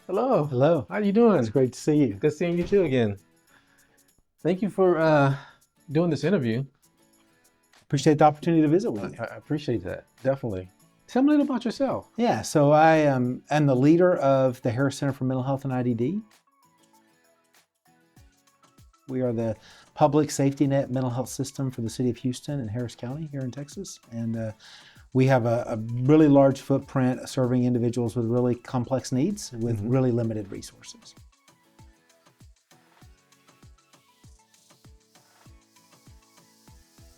Hello. Hello. How you doing? It's great to see you. Good seeing you too again. Thank you for doing this interview. Appreciate the opportunity to visit with you. I appreciate that. Definitely. Tell me a little about yourself. Yeah, so I am the leader of the Harris Center for Mental Health and IDD. We are the public safety net mental health system for the city of Houston and Harris County here in Texas. And we have a really large footprint serving individuals with really complex needs with really limited resources.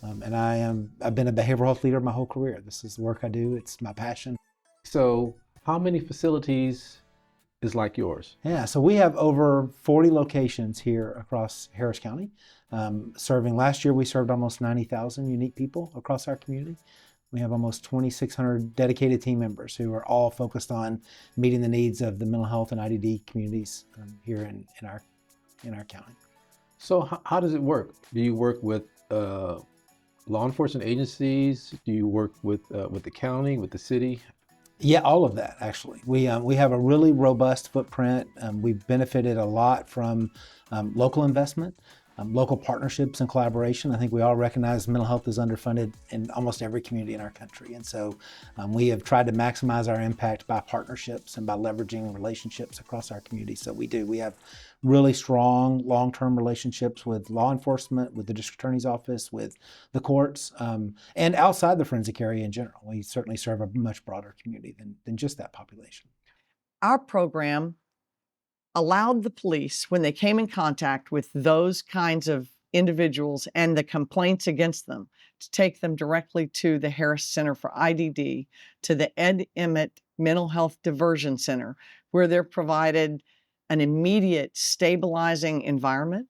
And I've been a behavioral health leader my whole career. This is the work I do. It's my passion. So, how many facilities is like yours? Yeah, so we have over 40 locations here across Harris County. Serving last year, we served almost 90,000 unique people across our community. We have almost 2,600 dedicated team members who are all focused on meeting the needs of the mental health and IDD communities here in our county. So, how does it work? Do you work with law enforcement agencies? Do you work with the county, with the city? Yeah, all of that actually. We have a really robust footprint. We've benefited a lot from local investment, local partnerships and collaboration. I think we all recognize mental health is underfunded in almost every community in our country. And so we have tried to maximize our impact by partnerships and by leveraging relationships across our community. So we do. We have really strong long-term relationships with law enforcement, with the district attorney's office, with the courts, and outside the forensic area in general. We certainly serve a much broader community than just that population. Our program allowed the police, when they came in contact with those kinds of individuals and the complaints against them, to take them directly to the Harris Center for IDD, to the Ed Emmett Mental Health Diversion Center, where they're provided an immediate stabilizing environment,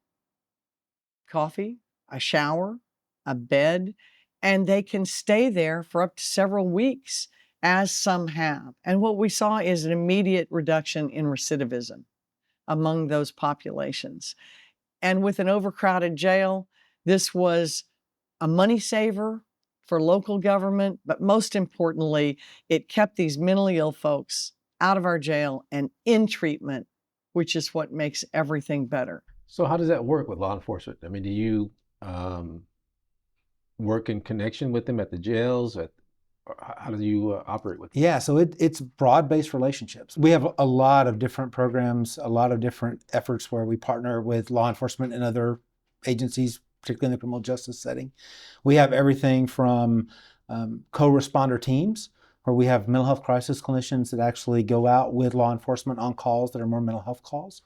coffee, a shower, a bed, and they can stay there for up to several weeks, as some have. And what we saw is an immediate reduction in recidivism among those populations. And with an overcrowded jail, this was a money saver for local government, but most importantly, it kept these mentally ill folks out of our jail and in treatment, which is what makes everything better. So, how does that work with law enforcement? I mean, do you work in connection with them at the jails? How do you operate with them? Yeah, so it's broad-based relationships. We have a lot of different programs, a lot of different efforts where we partner with law enforcement and other agencies, particularly in the criminal justice setting. We have everything from co-responder teams, where we have mental health crisis clinicians that actually go out with law enforcement on calls that are more mental health calls.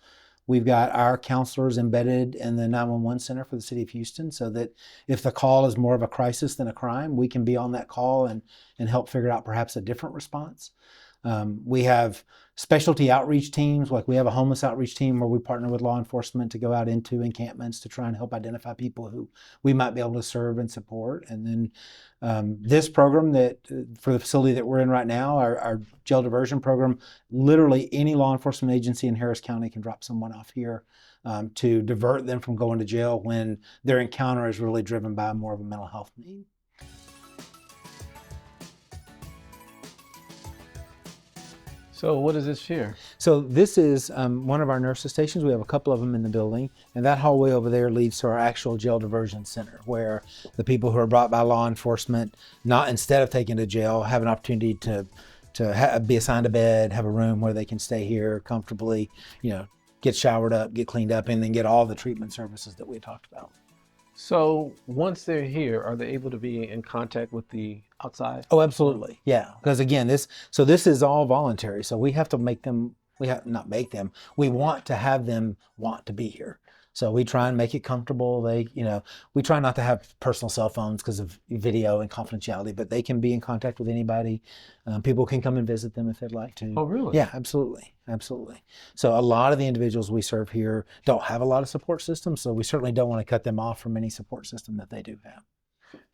We've got our counselors embedded in the 911 center for the city of Houston, so that if the call is more of a crisis than a crime, we can be on that call and help figure out perhaps a different response. We have specialty outreach teams, like we have a homeless outreach team where we partner with law enforcement to go out into encampments to try and help identify people who we might be able to serve and support. And then this program that for the facility that we're in right now, our jail diversion program, literally any law enforcement agency in Harris County can drop someone off here to divert them from going to jail when their encounter is really driven by more of a mental health need. So, what is this here? So this is one of our nurses stations. We have a couple of them in the building, and that hallway over there leads to our actual jail diversion center, where the people who are brought by law enforcement, not instead of taken to jail, have an opportunity to be assigned a bed, have a room where they can stay here comfortably, get showered up, get cleaned up, and then get all the treatment services that we talked about. So, once they're here, are they able to be in contact with the outside? Oh, absolutely. Yeah. Because again, this is all voluntary. So we have to make them, we want to have them want to be here. So we try and make it comfortable. We try not to have personal cell phones because of video and confidentiality, but they can be in contact with anybody. People can come and visit them if they'd like to. Oh, really? Yeah, absolutely. Absolutely. So a lot of the individuals we serve here don't have a lot of support systems, so we certainly don't want to cut them off from any support system that they do have.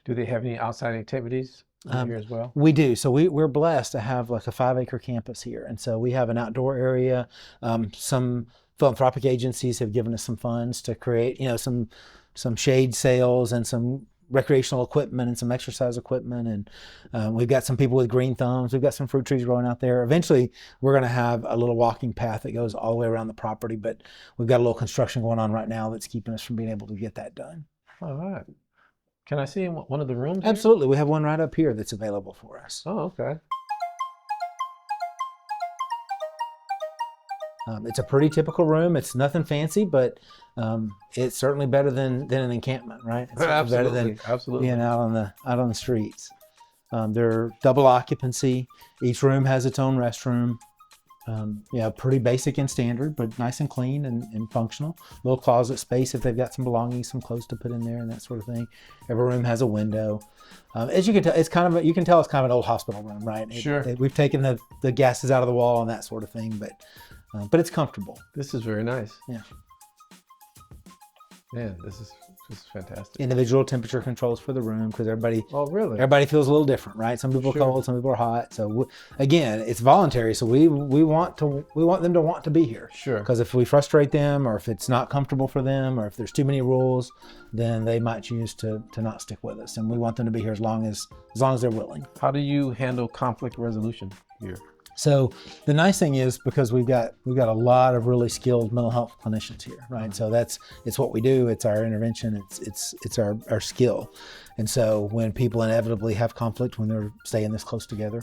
Do they have any outside activities here as well? We do. So we're blessed to have like a 5-acre campus here. And so we have an outdoor area. Some philanthropic agencies have given us some funds to create, some shade sails and some recreational equipment and some exercise equipment, and we've got some people with green thumbs. We've got some fruit trees growing out there. Eventually, we're going to have a little walking path that goes all the way around the property, but we've got a little construction going on right now that's keeping us from being able to get that done. All right. Can I see in one of the rooms here? Absolutely. We have one right up here that's available for us. Oh, okay. It's a pretty typical room. It's nothing fancy, but it's certainly better than an encampment, right? It's better than being out on the streets. They're double occupancy. Each room has its own restroom. Pretty basic and standard, but nice and clean and functional. Little closet space if they've got some belongings, some clothes to put in there, and that sort of thing. Every room has a window. As you can tell, it's kind of an old hospital room, right? Sure. We've taken the gases out of the wall and that sort of thing, but it's comfortable. This is very nice. Yeah. Man, this is fantastic. Individual temperature controls for the room because everybody. Oh, really? Everybody feels a little different, right? Some people are Sure. cold, some people are hot. So again, it's voluntary. So we want them to want to be here. Sure. Because if we frustrate them, or if it's not comfortable for them, or if there's too many rules, then they might choose to not stick with us. And we want them to be here as long as they're willing. How do you handle conflict resolution here? So the nice thing is, because we've got a lot of really skilled mental health clinicians here, right? So it's what we do. It's our intervention. It's our skill. And so when people inevitably have conflict, when they're staying this close together,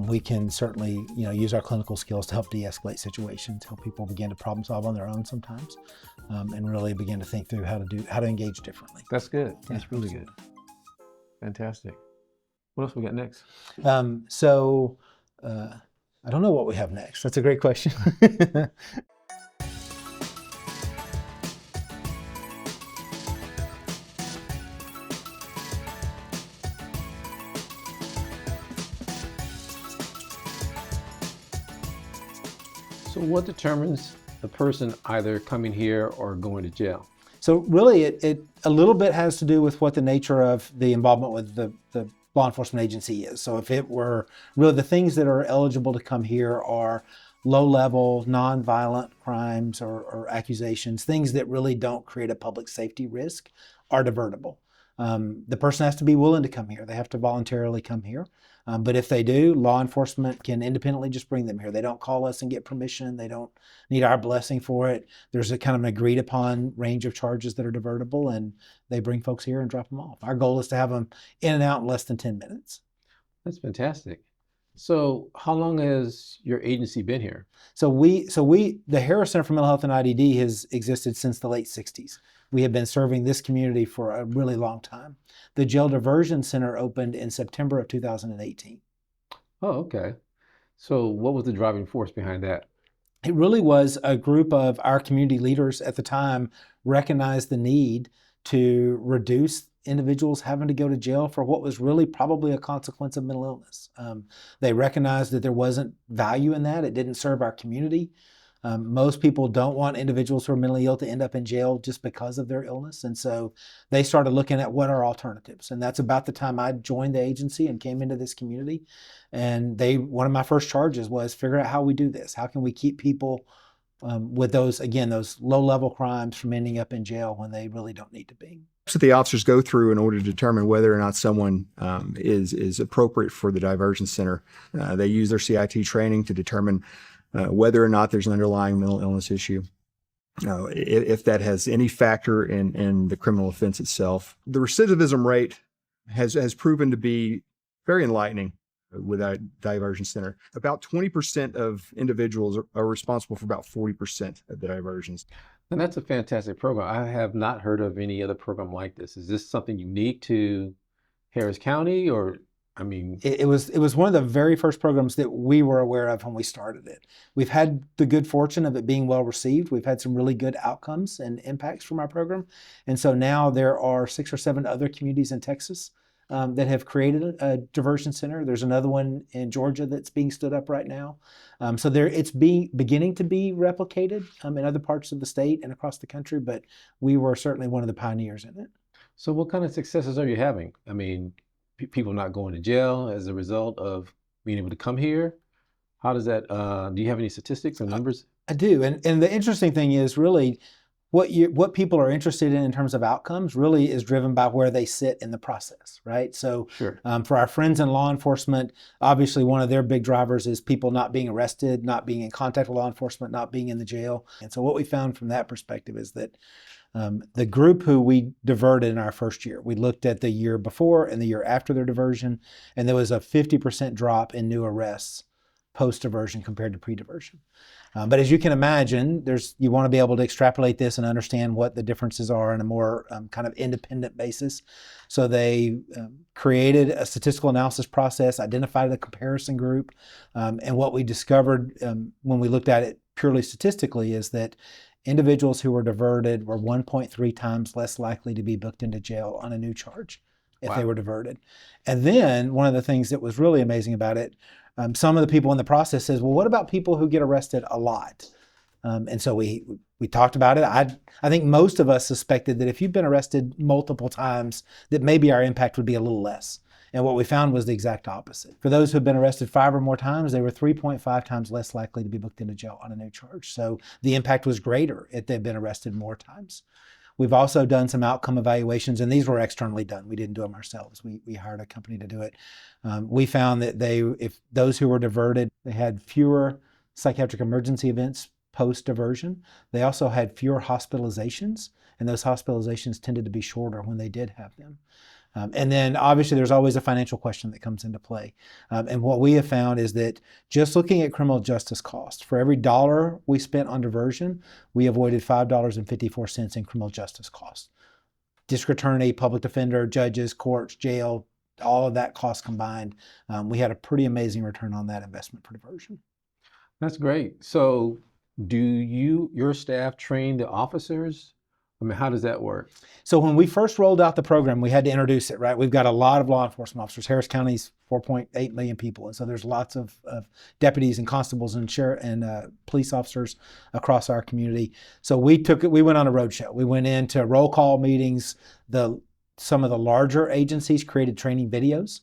we can certainly use our clinical skills to help de-escalate situations, help people begin to problem solve on their own sometimes, and really begin to think through how to engage differently. That's good. That's Yeah, really good. Fantastic. What else we got next? I don't know what we have next. That's a great question. So what determines the person either coming here or going to jail? So really, it a little bit has to do with what the nature of the involvement with the law enforcement agency is. So if it were really, the things that are eligible to come here are low-level, non-violent crimes or accusations, things that really don't create a public safety risk, are divertible. The person has to be willing to come here. They have to voluntarily come here. But if they do, law enforcement can independently just bring them here. They don't call us and get permission. They don't need our blessing for it. There's a kind of an agreed upon range of charges that are divertible, and they bring folks here and drop them off. Our goal is to have them in and out in less than 10 minutes. That's fantastic. So how long has your agency been here? So the Harris Center for Mental Health and IDD has existed since the late 60s. We have been serving this community for a really long time. The Jail Diversion Center opened in September of 2018. Oh, okay. So what was the driving force behind that? It really was a group of our community leaders at the time recognized the need to reduce individuals having to go to jail for what was really probably a consequence of mental illness. They recognized that there wasn't value in that. It didn't serve our community. Most people don't want individuals who are mentally ill to end up in jail just because of their illness. And so they started looking at what are alternatives. And that's about the time I joined the agency and came into this community. And one of my first charges was figure out how we do this. How can we keep people with those low-level crimes from ending up in jail when they really don't need to be? That's what the officers go through in order to determine whether or not someone is appropriate for the diversion center. They use their CIT training to determine whether or not there's an underlying mental illness issue, if that has any factor in the criminal offense itself. The recidivism rate has proven to be very enlightening with a diversion center. About 20% of individuals are responsible for about 40% of the diversions. And that's a fantastic program. I have not heard of any other program like this. Is this something unique to Harris County, or It was one of the very first programs that we were aware of when we started it. We've had the good fortune of it being well received. We've had some really good outcomes and impacts from our program. And so now there are 6 or 7 other communities in Texas that have created a diversion center. There's another one in Georgia that's being stood up right now. So it's beginning to be replicated in other parts of the state and across the country, but we were certainly one of the pioneers in it. So what kind of successes are you having? People not going to jail as a result of being able to come here? How does that, do you have any statistics or numbers? I do. And the interesting thing is really what people are interested in terms of outcomes really is driven by where they sit in the process, right? So Sure. for our friends in law enforcement, obviously one of their big drivers is people not being arrested, not being in contact with law enforcement, not being in the jail. And so what we found from that perspective is that the group who we diverted in our first year, we looked at the year before and the year after their diversion, and there was a 50% drop in new arrests post-diversion compared to pre-diversion. But as you can imagine, you want to be able to extrapolate this and understand what the differences are on a more kind of independent basis. So they created a statistical analysis process, identified a comparison group, and what we discovered when we looked at it purely statistically is that individuals who were diverted were 1.3 times less likely to be booked into jail on a new charge if they were diverted. And then one of the things that was really amazing about it, some of the people in the process says, well, what about people who get arrested a lot? And so we talked about it. I think most of us suspected that if you've been arrested multiple times, that maybe our impact would be a little less. And what we found was the exact opposite. For those who've been arrested 5 or more times, they were 3.5 times less likely to be booked into jail on a new charge. So the impact was greater if they've been arrested more times. We've also done some outcome evaluations, and these were externally done. We didn't do them ourselves. We hired a company to do it. We found that if those who were diverted, they had fewer psychiatric emergency events post-diversion. They also had fewer hospitalizations, and those hospitalizations tended to be shorter when they did have them. And then obviously there's always a financial question that comes into play. And what we have found is that just looking at criminal justice costs, for every dollar we spent on diversion, we avoided $5.54 in criminal justice costs. District attorney, public defender, judges, courts, jail, all of that cost combined, we had a pretty amazing return on that investment for diversion. That's great. So do your staff train the officers? I mean, how does that work? So when we first rolled out the program, we had to introduce it, right? We've got a lot of law enforcement officers. Harris County's 4.8 million people. And so there's lots of deputies and constables and police officers across our community. So we went on a roadshow. We went into roll call meetings. Some of the larger agencies created training videos.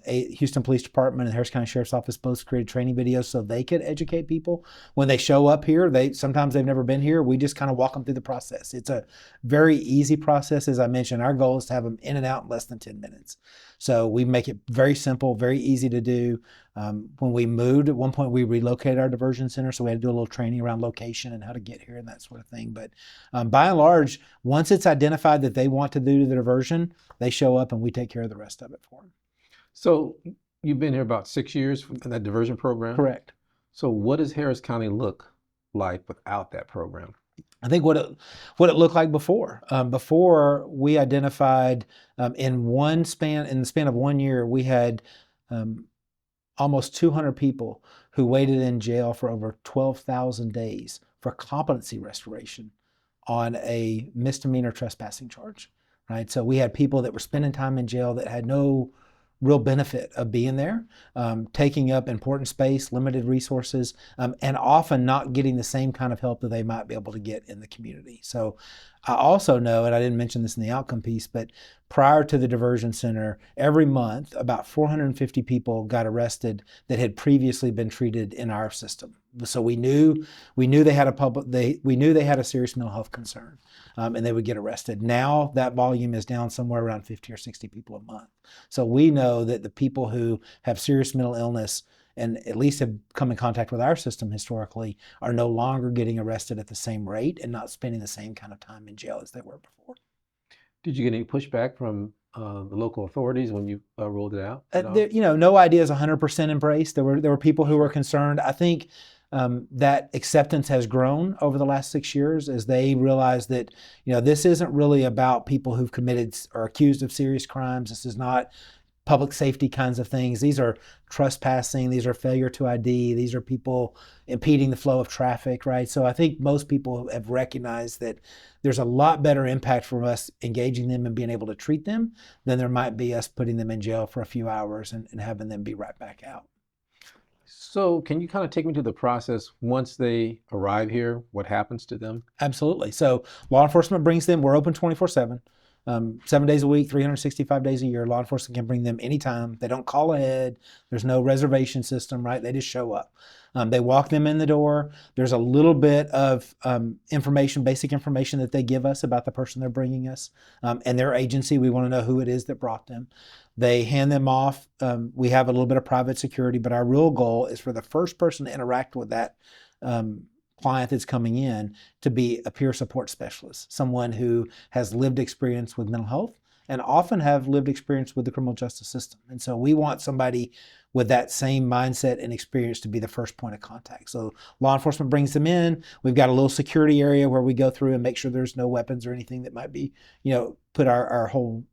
Houston Police Department and Harris County Sheriff's Office both created training videos so they could educate people. When they show up here, sometimes they've never been here. We just kind of walk them through the process. It's a very easy process. As I mentioned, our goal is to have them in and out in less than 10 minutes. So we make it very simple, very easy to do. When we moved, at one point we relocated our diversion center, so we had to do a little training around location and how to get here and that sort of thing. But by and large, once it's identified that they want to do the diversion, they show up and we take care of the rest of it for them. So you've been here about 6 years in that diversion program? Correct. So what does Harris County look like without that program? I think what it looked like before. Before we identified in the span of 1 year, we had almost 200 people who waited in jail for over 12,000 days for competency restoration on a misdemeanor trespassing charge. Right. So we had people that were spending time in jail that had no real benefit of being there, taking up important space, limited resources, and often not getting the same kind of help that they might be able to get in the community. So I also know, and I didn't mention this in the outcome piece, but prior to the diversion center, every month about 450 people got arrested that had previously been treated in our system. So we knew they had a serious mental health concern, and they would get arrested. Now that volume is down somewhere around 50 or 60 people a month. So we know that the people who have serious mental illness and at least have come in contact with our system historically are no longer getting arrested at the same rate and not spending the same kind of time in jail as they were before. Did you get any pushback from the local authorities when you rolled it out? No idea is 100% embraced. There were people who were concerned. I think that acceptance has grown over the last 6 years as they realize that this isn't really about people who've committed or accused of serious crimes. This is not public safety kinds of things. These are trespassing. These are failure to ID. These are people impeding the flow of traffic, right? So I think most people have recognized that there's a lot better impact from us engaging them and being able to treat them than there might be us putting them in jail for a few hours and having them be right back out. So can you kind of take me to the process once they arrive here? What happens to them? Absolutely. So law enforcement brings them. We're open 24/7. 7 days a week, 365 days a year. Law enforcement can bring them anytime. They don't call ahead. There's no reservation system, right? They just show up. They walk them in the door. There's a little bit of information, basic information that they give us about the person they're bringing us and their agency. We want to know who it is that brought them. They hand them off. We have a little bit of private security, but our real goal is for the first person to interact with that client that's coming in to be a peer support specialist, someone who has lived experience with mental health and often have lived experience with the criminal justice system. And so we want somebody with that same mindset and experience to be the first point of contact. So law enforcement brings them in. We've got a little security area where we go through and make sure there's no weapons or anything that might be, put our whole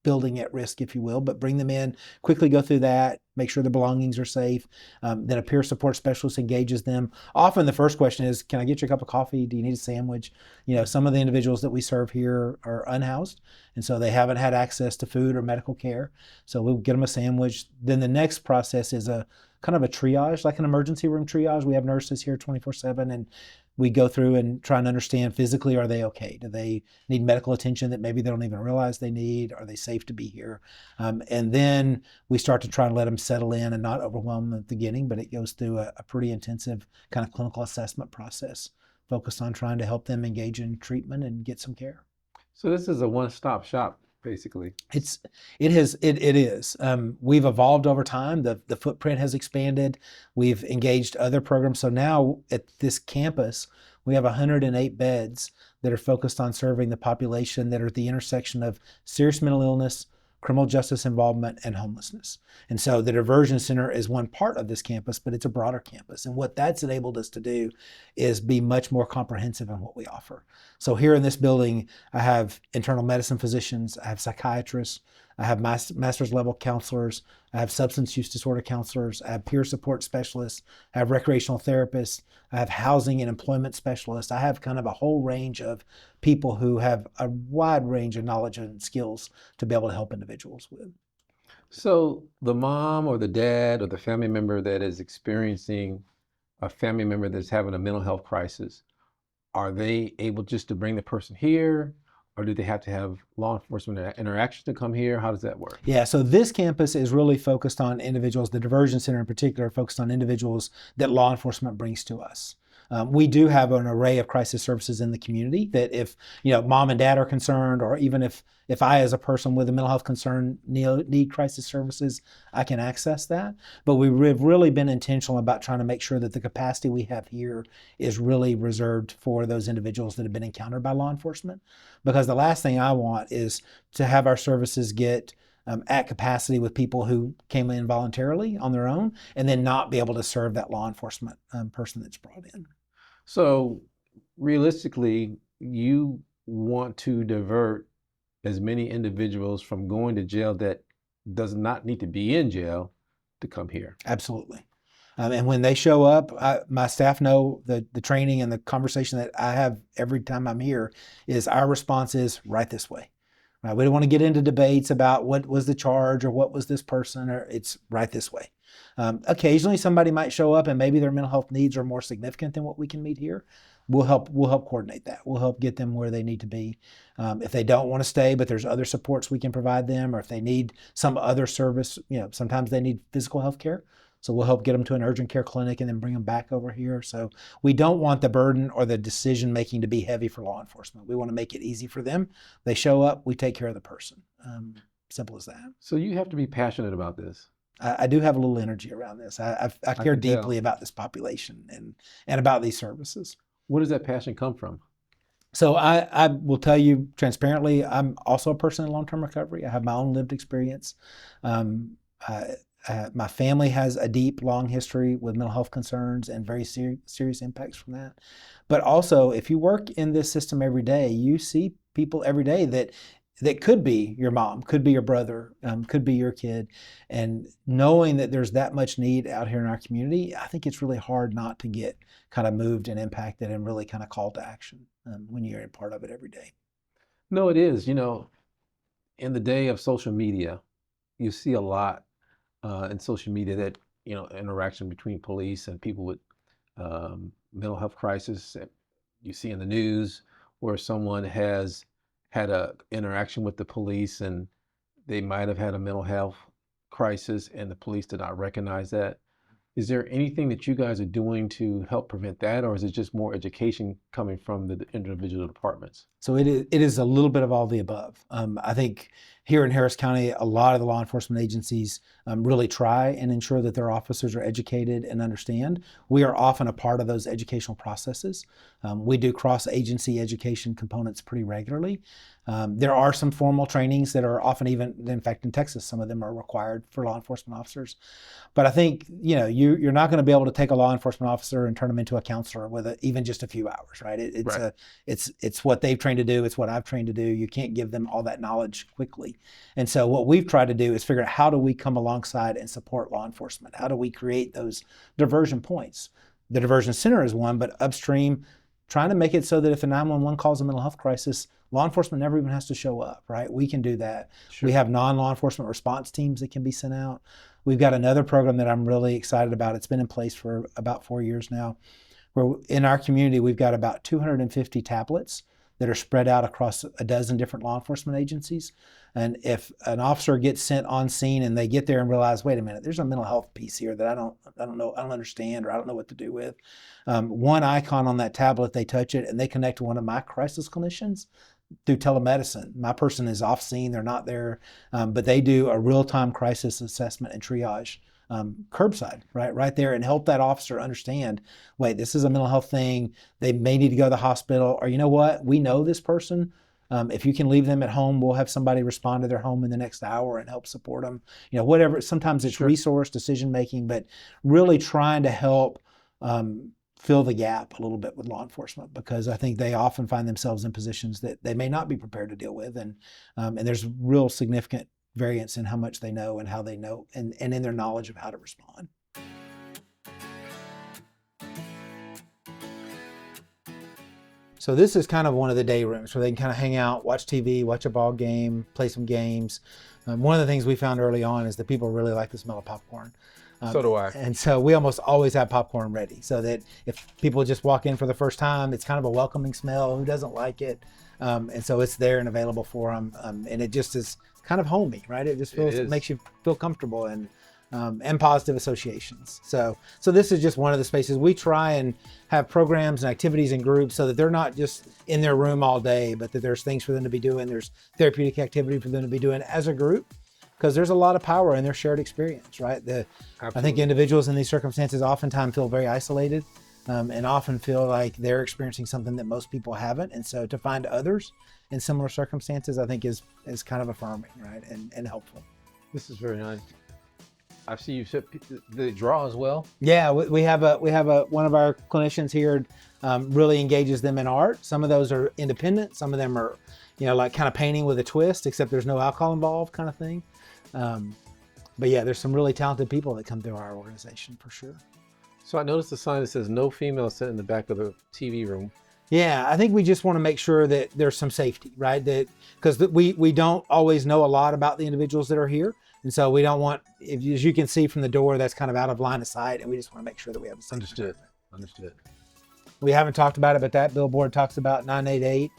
building at risk, if you will, but bring them in, quickly go through that, make sure their belongings are safe. Then a peer support specialist engages them. Often the first question is, can I get you a cup of coffee? Do you need a sandwich? Some of the individuals that we serve here are unhoused, and so they haven't had access to food or medical care. So we'll get them a sandwich. Then the next process is a kind of a triage, like an emergency room triage. We have nurses here 24/7, and we go through and try and understand physically, are they okay? Do they need medical attention that maybe they don't even realize they need? Are they safe to be here? And then we start to try and let them settle in and not overwhelm them at the beginning, but it goes through a pretty intensive kind of clinical assessment process focused on trying to help them engage in treatment and get some care. So this is a one-stop shop, basically. It is. We've evolved over time. The footprint has expanded. We've engaged other programs. So now at this campus, we have 108 beds that are focused on serving the population that are at the intersection of serious mental illness, criminal justice involvement, and homelessness. And so the Diversion Center is one part of this campus, but it's a broader campus. And what that's enabled us to do is be much more comprehensive in what we offer. So here in this building, I have internal medicine physicians, I have psychiatrists, I have master's level counselors, I have substance use disorder counselors, I have peer support specialists, I have recreational therapists, I have housing and employment specialists. I have kind of a whole range of people who have a wide range of knowledge and skills to be able to help individuals with. So the mom or the dad or the family member that is experiencing a family member that's having a mental health crisis, are they able just to bring the person here, or do they have to have law enforcement interaction to come here? How does that work? Yeah, so this campus is really focused on individuals, the Diversion Center in particular, focused on individuals that law enforcement brings to us. We do have an array of crisis services in the community that if mom and dad are concerned, or even if I as a person with a mental health concern need crisis services, I can access that. But we've really been intentional about trying to make sure that the capacity we have here is really reserved for those individuals that have been encountered by law enforcement. Because the last thing I want is to have our services get at capacity with people who came in voluntarily on their own and then not be able to serve that law enforcement person that's brought in. So realistically, you want to divert as many individuals from going to jail that does not need to be in jail to come here. Absolutely. And when they show up, my staff know the training and the conversation that I have every time I'm here is our response is right this way. Right? We don't want to get into debates about what was the charge or what was this person, or it's right this way. Occasionally somebody might show up and maybe their mental health needs are more significant than what we can meet here. We'll help coordinate that. We'll help get them where they need to be. If they don't want to stay, but there's other supports we can provide them, or if they need some other service, sometimes they need physical health care. So we'll help get them to an urgent care clinic and then bring them back over here. So we don't want the burden or the decision making to be heavy for law enforcement. We want to make it easy for them. They show up, we take care of the person. Simple as that. So you have to be passionate about this. I do have a little energy around this. I care deeply about this population and about these services. Where does that passion come from? So I will tell you transparently, I'm also a person in long-term recovery. I have my own lived experience. My family has a deep, long history with mental health concerns and very serious impacts from that. But also, if you work in this system every day, you see people every day that could be your mom, could be your brother, could be your kid. And knowing that there's that much need out here in our community, I think it's really hard not to get kind of moved and impacted and really kind of called to action when you're a part of it every day. No, it is. In the day of social media, you see a lot in social media that, interaction between police and people with mental health crisis. You see in the news where someone has had a interaction with the police and they might have had a mental health crisis and the police did not recognize that. Is there anything that you guys are doing to help prevent that, or is it just more education coming from the individual departments? So it is a little bit of all the above. I think here in Harris County, a lot of the law enforcement agencies really try and ensure that their officers are educated and understand. We are often a part of those educational processes. We do cross-agency education components pretty regularly. There are some formal trainings that are often, even in fact in Texas, some of them are required for law enforcement officers. But I think you're not going to be able to take a law enforcement officer and turn them into a counselor with even just a few hours, right? It's what they've trained to do. It's what I've trained to do. You can't give them all that knowledge quickly. And so what we've tried to do is figure out how do we come alongside and support law enforcement? How do we create those diversion points? The diversion center is one, but upstream, trying to make it so that if a 911 calls a mental health crisis, law enforcement never even has to show up, right? We can do that. Sure. We have non-law enforcement response teams that can be sent out. We've got another program that I'm really excited about. It's been in place for about 4 years now, where in our community, we've got about 250 tablets that are spread out across a dozen different law enforcement agencies. And if an officer gets sent on scene and they get there and realize, wait a minute, there's a mental health piece here that I don't know, I don't understand, or I don't know what to do with. One icon on that tablet, they touch it and they connect to one of my crisis clinicians through telemedicine. My person is off scene, they're not there, but they do a real-time crisis assessment and triage curbside, right there, and help that officer understand, wait, this is a mental health thing. They may need to go to the hospital, or you know what, we know this person. If you can leave them at home, we'll have somebody respond to their home in the next hour and help support them. Whatever. Sometimes it's resource decision making, but really trying to help fill the gap a little bit with law enforcement, because I think they often find themselves in positions that they may not be prepared to deal with, and there's real significant variance in how much they know and how they know, and in their knowledge of how to respond. So this is kind of one of the day rooms where they can kind of hang out, watch TV, watch a ball game, play some games. One of the things we found early on is that people really like the smell of popcorn. So do I. And so we almost always have popcorn ready, so that if people just walk in for the first time, it's kind of a welcoming smell. Who doesn't like it? And so it's there and available for them. And it just is kind of homey, right? It just feels, it makes you feel comfortable, and positive associations. So this is just one of the spaces. We try and have programs and activities and groups so that they're not just in their room all day, but that there's things for them to be doing. There's therapeutic activity for them to be doing as a group, because there's a lot of power in their shared experience, right? I think individuals in these circumstances oftentimes feel very isolated, and often feel like they're experiencing something that most people haven't. And so to find others in similar circumstances, I think is kind of affirming, right? And helpful. This is very nice. I see you said the draw as well. Yeah, we have one of our clinicians here really engages them in art. Some of those are independent. Some of them are, like kind of painting with a twist, except there's no alcohol involved, kind of thing. But yeah, there's some really talented people that come through our organization for sure. So I noticed a sign that says no females sit in the back of the TV room. Yeah, I think we just want to make sure that there's some safety, right? That because we don't always know a lot about the individuals that are here. And so we don't want, as you can see from the door, that's kind of out of line of sight, and we just want to make sure that we have a safe Understood. We haven't talked about it, but that billboard talks about 988.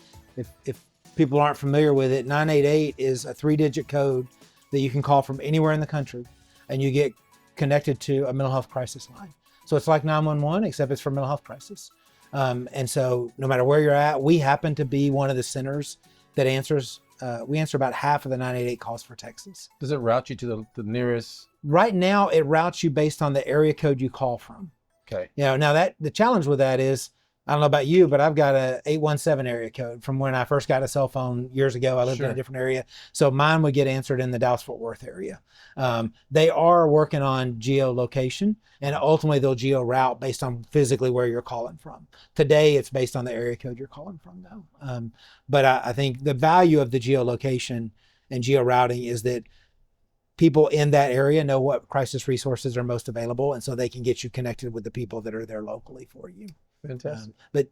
If people aren't familiar with it, 988 is a 3-digit code that you can call from anywhere in the country, and you get connected to a mental health crisis line. So it's like 911, except it's for mental health crisis. And so no matter where you're at, we happen to be one of the centers that answers. We answer about half of the 988 calls for Texas. Does it route you to the nearest? Right now, it routes you based on the area code you call from. Okay. Now that the challenge with that is, I don't know about you, but I've got a 817 area code from when I first got a cell phone years ago. I lived in a different area. So mine would get answered in the Dallas-Fort Worth area. They are working on geolocation, and ultimately they'll geo-route based on physically where you're calling from. Today, it's based on the area code you're calling from, though. But I think the value of the geolocation and geo-routing is that people in that area know what crisis resources are most available, and so they can get you connected with the people that are there locally for you. Fantastic. But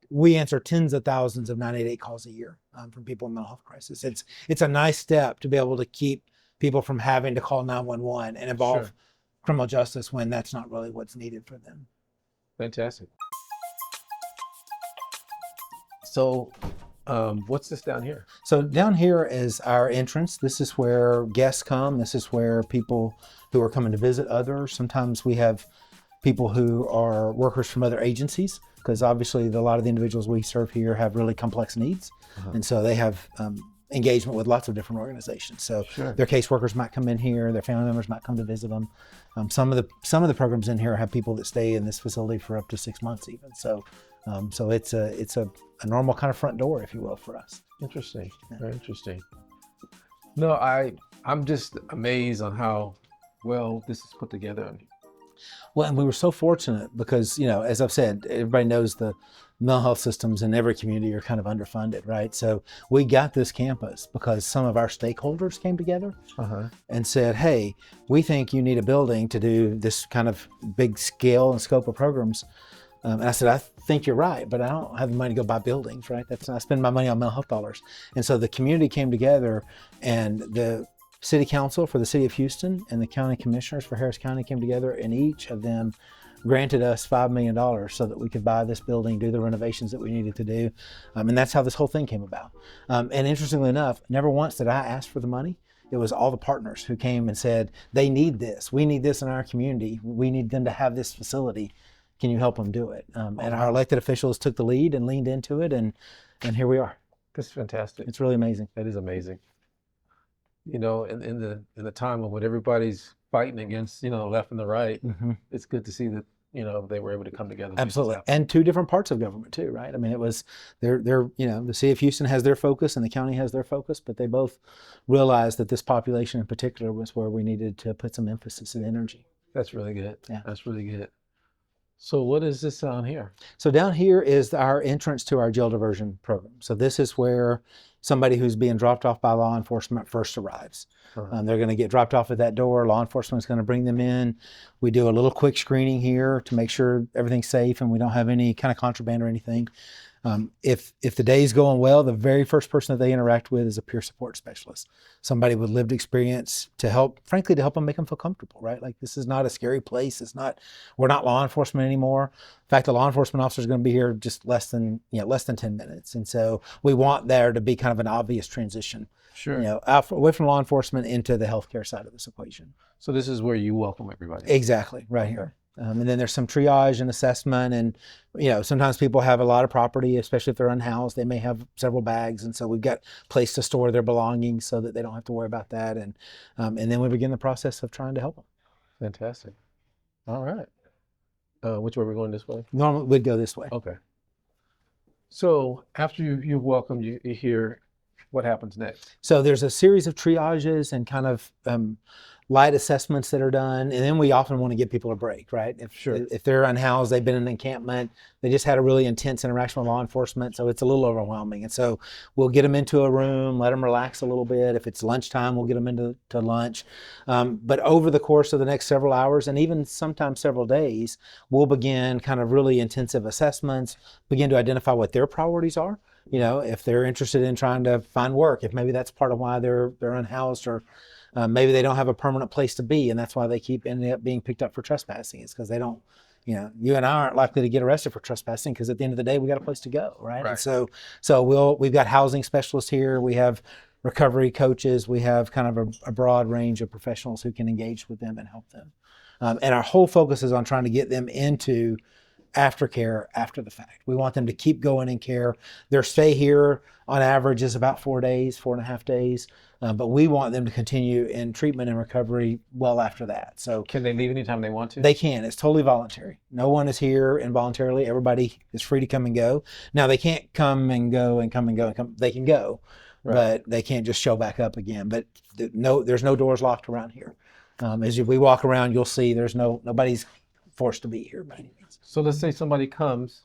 we answer tens of thousands of 988 calls a year from people in mental health crisis. It's a nice step to be able to keep people from having to call 911 and involve criminal justice when that's not really what's needed for them. Fantastic. So What's this down here? So down here is our entrance. This is where guests come. This is where people who are coming to visit others. Sometimes we have people who are workers from other agencies, because obviously a lot of the individuals we serve here have really complex needs. And so they have engagement with lots of different organizations. So Sure. their caseworkers might come in here, their family members might come to visit them. Some of the programs in here have people that stay in this facility for up to 6 months even. So it's a normal kind of front door, if you will, for us. Interesting. Very interesting. No, I'm just amazed on how well this is put together. Well, and we were so fortunate because, as I've said, everybody knows the mental health systems in every community are kind of underfunded, right? So we got this campus because some of our stakeholders came together and said, hey, we think you need a building to do this kind of big scale and scope of programs. And I said, I think you're right, but I don't have the money to go buy buildings, right? I spend my money on mental health dollars. And so the community came together, and the city council for the city of Houston and the county commissioners for Harris County came together, and each of them granted us $5 million so that we could buy this building, do the renovations that we needed to do. And that's how this whole thing came about. And interestingly enough, never once did I ask for the money. It was all the partners who came and said, they need this. We need this in our community. We need them to have this facility. Can you help them do it? And our elected officials took the lead and leaned into it, and here we are. That's fantastic. It's really amazing. That is amazing. In the time of when everybody's fighting against, left and the right, it's good to see that, they were able to come together. Absolutely. And two different parts of government too, right? I mean, it was the city of Houston has their focus and the county has their focus, but they both realized that this population in particular was where we needed to put some emphasis and energy. That's really good. Yeah. That's really good. So what is this down here? So down here is our entrance to our jail diversion program. So this is where somebody who's being dropped off by law enforcement first arrives. They're going to get dropped off at that door. Law enforcement is going to bring them in. We do a little quick screening here to make sure everything's safe and we don't have any kind of contraband or anything. If the day is going well, the very first person that they interact with is a peer support specialist, somebody with lived experience to help them make them feel comfortable, right? Like, this is not a scary place. We're not law enforcement anymore. In fact, the law enforcement officer is going to be here just less than 10 minutes. And so we want there to be kind of an obvious transition, Sure. away from law enforcement into the healthcare side of this equation. So this is where you welcome everybody. Exactly, right here. And then there's some triage and assessment, and sometimes people have a lot of property, especially if they're unhoused. They may have several bags, and so we've got a place to store their belongings so that they don't have to worry about that. And then we begin the process of trying to help them. Fantastic. All right. Which way are we going, this way? Normally we'd go this way. Okay. So after you've welcomed you here, what happens next? So there's a series of triages and kind of light assessments that are done, and then we often want to give people a break, right? If they're unhoused, they've been in an encampment, they just had a really intense interaction with law enforcement, so it's a little overwhelming. And so we'll get them into a room, let them relax a little bit. If it's lunchtime, we'll get them into lunch. But over the course of the next several hours, and even sometimes several days, we'll begin kind of really intensive assessments, begin to identify what their priorities are. If they're interested in trying to find work, if maybe that's part of why they're unhoused, or maybe they don't have a permanent place to be, and that's why they keep ending up being picked up for trespassing. It's because they don't, you and I aren't likely to get arrested for trespassing, because at the end of the day, we got a place to go, right? And so we've got housing specialists here. We have recovery coaches. We have kind of a broad range of professionals who can engage with them and help them. And our whole focus is on trying to get them into aftercare after the fact. We want them to keep going in care. Their stay here on average is about 4 days, 4.5 days. But we want them to continue in treatment and recovery well after that. So can they leave anytime they want to? They can. It's totally voluntary. No one is here involuntarily. Everybody is free to come and go. Now, they can't come and go and come and go and come. They can go, right, but they can't just show back up again. But there's no doors locked around here. As we walk around, you'll see nobody's forced to be here by any means. So let's say somebody comes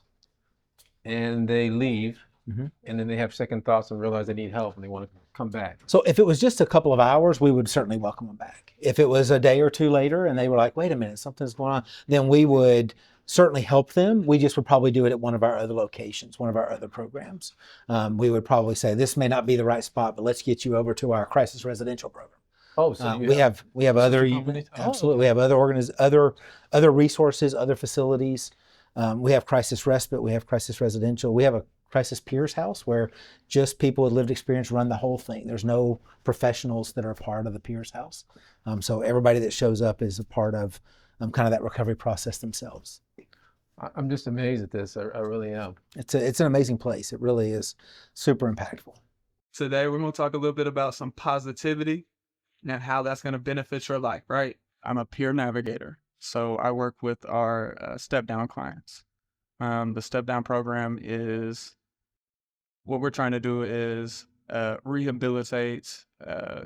and they leave, and then they have second thoughts and realize they need help and they want to come back. So if it was just a couple of hours, we would certainly welcome them back. If it was a day or two later and they were like, wait a minute, something's going on, then we would certainly help them. We just would probably do it at one of our other locations, one of our other programs. We would probably say, this may not be the right spot, but let's get you over to our crisis residential program. Oh, so we have other absolutely. We have other resources, other facilities. We have crisis respite. We have crisis residential. We have a crisis peers house where just people with lived experience run the whole thing. There's no professionals that are part of the peers house. So everybody that shows up is a part of kind of that recovery process themselves. I'm just amazed at this. I really am. It's an amazing place. It really is super impactful. Today, we're going to talk a little bit about some positivity and how that's going to benefit your life, right? I'm a peer navigator, so I work with our step-down clients. The step-down program is, what we're trying to do is rehabilitate,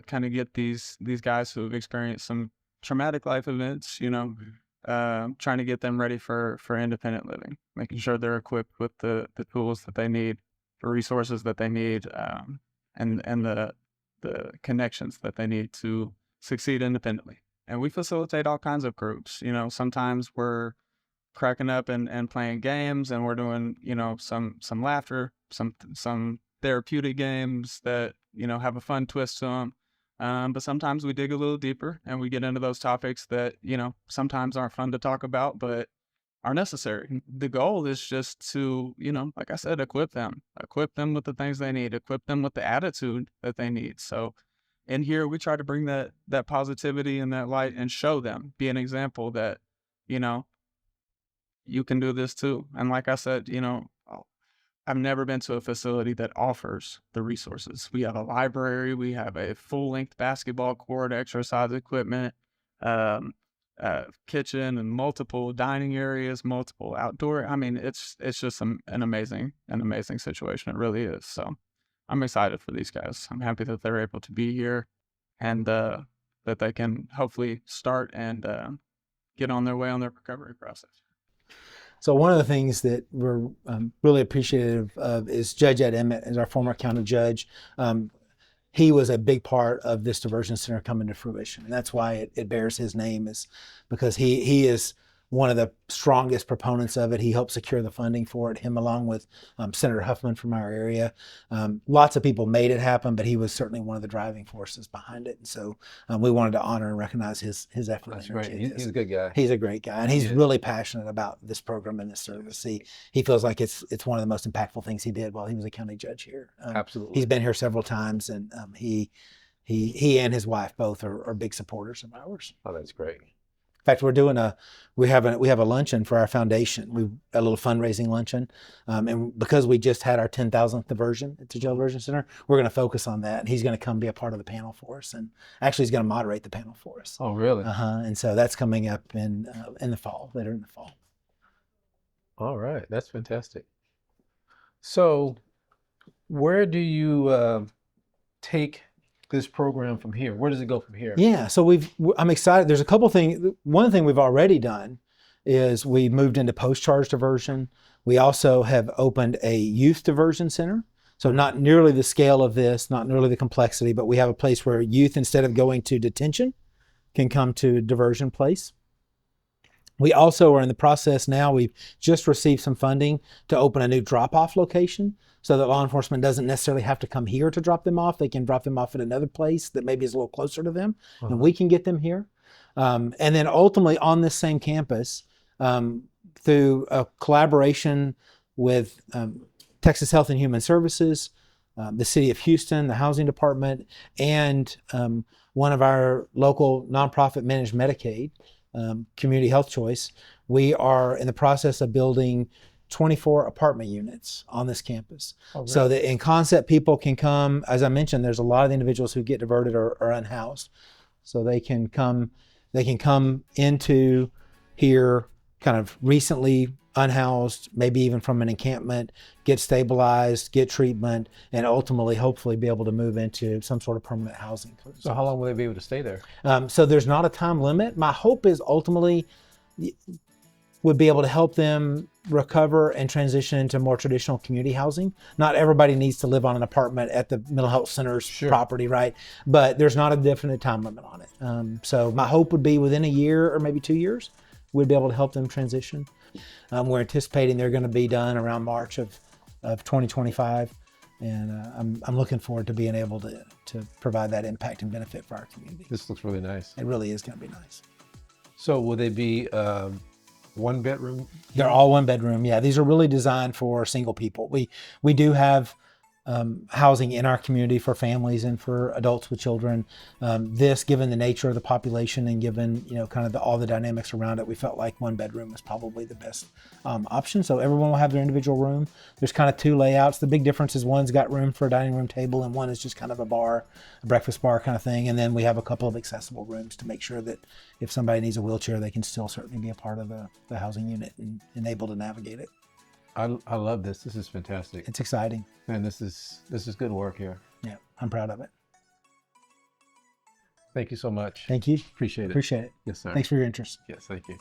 kind of get these guys who have experienced some traumatic life events, trying to get them ready for independent living, making sure they're equipped with the tools that they need, the resources that they need, and the connections that they need to succeed independently. And we facilitate all kinds of groups. Sometimes we're cracking up and playing games, and we're doing, some laughter, some therapeutic games that, have a fun twist to them. But sometimes we dig a little deeper and we get into those topics that, sometimes aren't fun to talk about, but are necessary. The goal is just to, like I said, equip them with the things they need, equip them with the attitude that they need. So in here, we try to bring that positivity and that light and show them, be an example that, you can do this too. And like I said, I've never been to a facility that offers the resources. We have a library, we have a full-length basketball court, exercise equipment, kitchen, and multiple dining areas, multiple outdoor. I mean, it's just an amazing situation. It really is. So I'm excited for these guys. I'm happy that they're able to be here and that they can hopefully start and get on their way on their recovery process. So one of the things that we're really appreciative of is Judge Ed Emmett, as our former county judge. He was a big part of this diversion center coming to fruition. And that's why it bears his name, is because he is one of the strongest proponents of it. He helped secure the funding for it, him along with Senator Huffman from our area. Lots of people made it happen, but he was certainly one of the driving forces behind it. And so we wanted to honor and recognize his effort. That's right. He's a good guy. He's a great guy, and he's really passionate about this program and this service. He feels like it's one of the most impactful things he did while he was a county judge here. Absolutely. He's been here several times, and he and his wife both are big supporters of ours. Oh, that's great. In fact, we have a luncheon for our foundation. A little fundraising luncheon, and because we just had our 10,000th diversion at the Jail Diversion Center, we're going to focus on that. And he's going to come be a part of the panel for us, and actually he's going to moderate the panel for us. Oh, really? And so that's coming up in the fall, later in the fall. All right, that's fantastic. So, where do you take this program from here? Where does it go from here? Yeah, so I'm excited. There's a couple things. One thing we've already done is we moved into post-charge diversion. We also have opened a youth diversion center. So not nearly the scale of this, not nearly the complexity, but we have a place where youth, instead of going to detention, can come to diversion place. We also are in the process now. We've just received some funding to open a new drop-off location, so that law enforcement doesn't necessarily have to come here to drop them off. They can drop them off at another place that maybe is a little closer to them, and we can get them here. And then ultimately on this same campus, through a collaboration with Texas Health and Human Services, the City of Houston, the Housing Department, and one of our local nonprofit managed Medicaid, Community Health Choice, we are in the process of building 24 apartment units on this campus. Oh, really? So that in concept, people can come. As I mentioned, there's a lot of the individuals who get diverted are unhoused. So they can come into here kind of recently unhoused, maybe even from an encampment, get stabilized, get treatment, and ultimately, hopefully be able to move into some sort of permanent housing. So how long will they be able to stay there? So there's not a time limit. My hope is ultimately would be able to help them recover and transition into more traditional community housing. Not everybody needs to live on an apartment at the mental health center's property, right? But there's not a definite time limit on it. So my hope would be within a year or maybe 2 years, we'd be able to help them transition. We're anticipating they're going to be done around March of 2025. And I'm looking forward to being able to provide that impact and benefit for our community. This looks really nice. It really is going to be nice. So will they be one bedroom? They're all one bedroom. Yeah, these are really designed for single people. We do have housing in our community for families and for adults with children. This, given the nature of the population and given kind of all the dynamics around it, we felt like one bedroom was probably the best option. So everyone will have their individual room. There's kind of two layouts. The big difference is one's got room for a dining room table and one is just kind of a bar, a breakfast bar kind of thing. And then we have a couple of accessible rooms to make sure that if somebody needs a wheelchair, they can still certainly be a part of the housing unit and able to navigate it. I love this. This is fantastic. It's exciting. Man, this is good work here. Yeah, I'm proud of it. Thank you so much. Thank you. Appreciate it. Appreciate it. Yes, sir. Thanks for your interest. Yes, thank you.